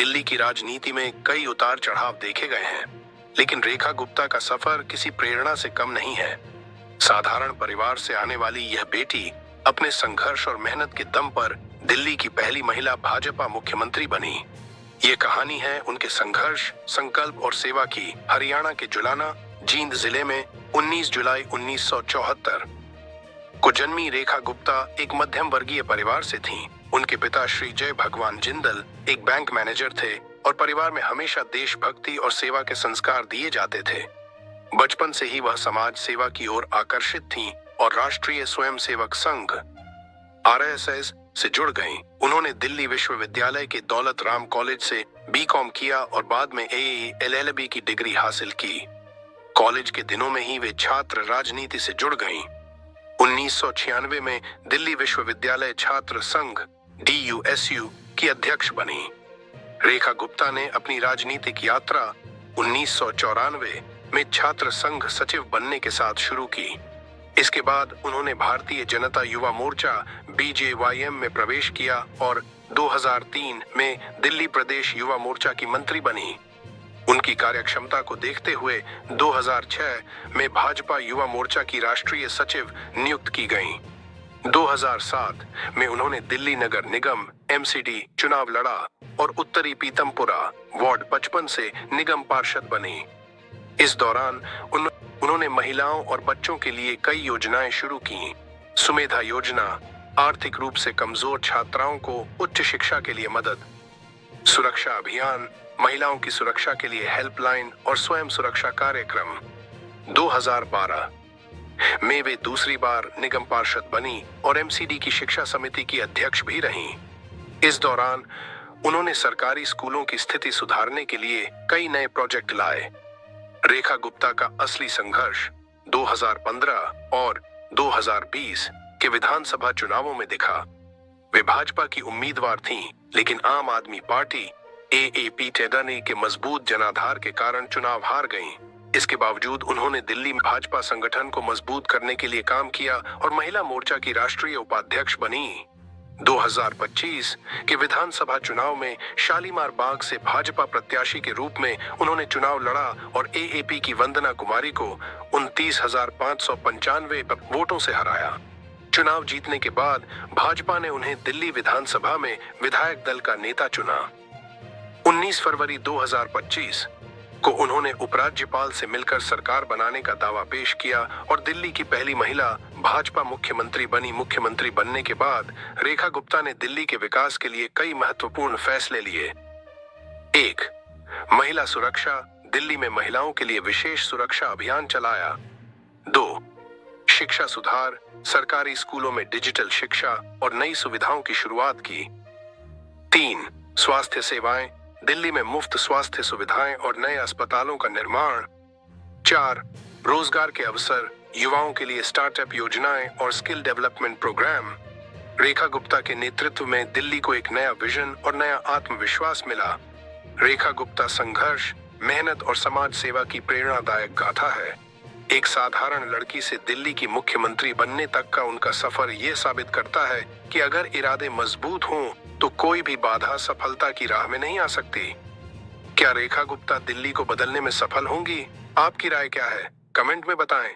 दिल्ली की राजनीति में कई उतार चढ़ाव देखे गए हैं, लेकिन रेखा गुप्ता का सफर किसी प्रेरणा से कम नहीं है। साधारण परिवार से आने वाली यह बेटी अपने संघर्ष और मेहनत के दम पर दिल्ली की पहली महिला भाजपा मुख्यमंत्री बनी। ये कहानी है उनके संघर्ष, संकल्प और सेवा की। हरियाणा के जुलाना, जींद जिले में 19 जुलाई 1974 को जन्मी रेखा गुप्ता एक मध्यम वर्गीय परिवार से थीं। उनके पिता श्री जय भगवान जिंदल एक बैंक मैनेजर थे और परिवार में हमेशा देशभक्ति और सेवा के संस्कार दिए जाते थे। बचपन से ही वह समाज सेवा की ओर आकर्षित थीं और राष्ट्रीय स्वयंसेवक संघ RSS से जुड़ गईं। उन्होंने दिल्ली विश्वविद्यालय के दौलत राम कॉलेज से B.Com किया और बाद में LLB की डिग्री हासिल की। कॉलेज के दिनों में ही वे छात्र राजनीति से जुड़ गईं। 1996 में दिल्ली विश्वविद्यालय छात्र संघ DUSU की अध्यक्ष बनी। रेखा गुप्ता ने अपनी राजनीतिक यात्रा 1994 में छात्र संघ सचिव बनने के साथ शुरू की। इसके बाद उन्होंने भारतीय जनता युवा मोर्चा BJYM में प्रवेश किया और 2003 में दिल्ली प्रदेश युवा मोर्चा की मंत्री बनी। उनकी कार्यक्षमता को देखते हुए 2006 में भाजपा युवा मोर्चा की राष्ट्रीय सचिव नियुक्त की गईं। 2007 में उन्होंने दिल्ली नगर निगम MCD चुनाव लड़ा और उत्तरी पीतमपुरा वार्ड 55 से निगम पार्षद बनी। इस दौरान उन्होंने महिलाओं और बच्चों के लिए कई योजनाएं शुरू की। सुमेधा योजना, आर्थिक रूप से कमजोर छात्राओं को उच्च शिक्षा के लिए मदद, सुरक्षा अभियान, महिलाओं की सुरक्षा के लिए हेल्पलाइन और स्वयं सुरक्षा कार्यक्रम। 2012 में वे दूसरी बार निगम पार्षद बनी और MCD की शिक्षा समिति की अध्यक्ष भी रहीं। इस दौरान उन्होंने सरकारी स्कूलों की स्थिति सुधारने के लिए कई नए प्रोजेक्ट लाए। रेखा गुप्ता का असली संघर्ष 2015 और 2020 के विधानसभा चुनावों में दिखा। वे भाजपा की उम्मीदवार थीं, लेकिन आम आदमी पार्टी AAP टेडानी के मजबूत जनाधार के कारण चुनाव हार गईं। इसके बावजूद उन्होंने दिल्ली में भाजपा संगठन को मजबूत करने के लिए काम किया और महिला मोर्चा की राष्ट्रीय उपाध्यक्ष बनी। 2025 के विधानसभा चुनाव में शालीमार बाग से भाजपा प्रत्याशी के रूप में उन्होंने चुनाव लड़ा और AAP की वंदना कुमारी को 29,595 वोटों से हराया। चुनाव जीतने के बाद भाजपा ने उन्हें दिल्ली विधानसभा में विधायक दल का नेता चुना। 19 फरवरी 2025 को उन्होंने उपराज्यपाल से मिलकर सरकार बनाने का दावा पेश किया और दिल्ली की पहली महिला भाजपा मुख्यमंत्री बनी। मुख्यमंत्री बनने के बाद रेखा गुप्ता ने दिल्ली के विकास के लिए कई महत्वपूर्ण फैसले लिए। 1. महिला सुरक्षा, दिल्ली में महिलाओं के लिए विशेष सुरक्षा अभियान चलाया। 2. शिक्षा सुधार, सरकारी स्कूलों में डिजिटल शिक्षा और नई सुविधाओं की शुरुआत की। 3. स्वास्थ्य सेवाएं, दिल्ली में मुफ्त स्वास्थ्य सुविधाएं और नए अस्पतालों का निर्माण। 4. रोजगार के अवसर, युवाओं के लिए स्टार्टअप योजनाएं और skill development programme. Rekha Gupta के नेतृत्व में दिल्ली को एक नया विजन और नया आत्मविश्वास मिला। रेखा गुप्ता संघर्ष, मेहनत और समाज सेवा की प्रेरणादायक गाथा है। एक साधारण लड़की से दिल्ली की मुख्यमंत्री बनने तक का उनका सफर ये साबित करता है कि अगर इरादे मजबूत हों तो कोई भी बाधा सफलता की राह में नहीं आ सकती। क्या रेखा गुप्ता दिल्ली को बदलने में सफल होंगी? आपकी राय क्या है? कमेंट में बताएं।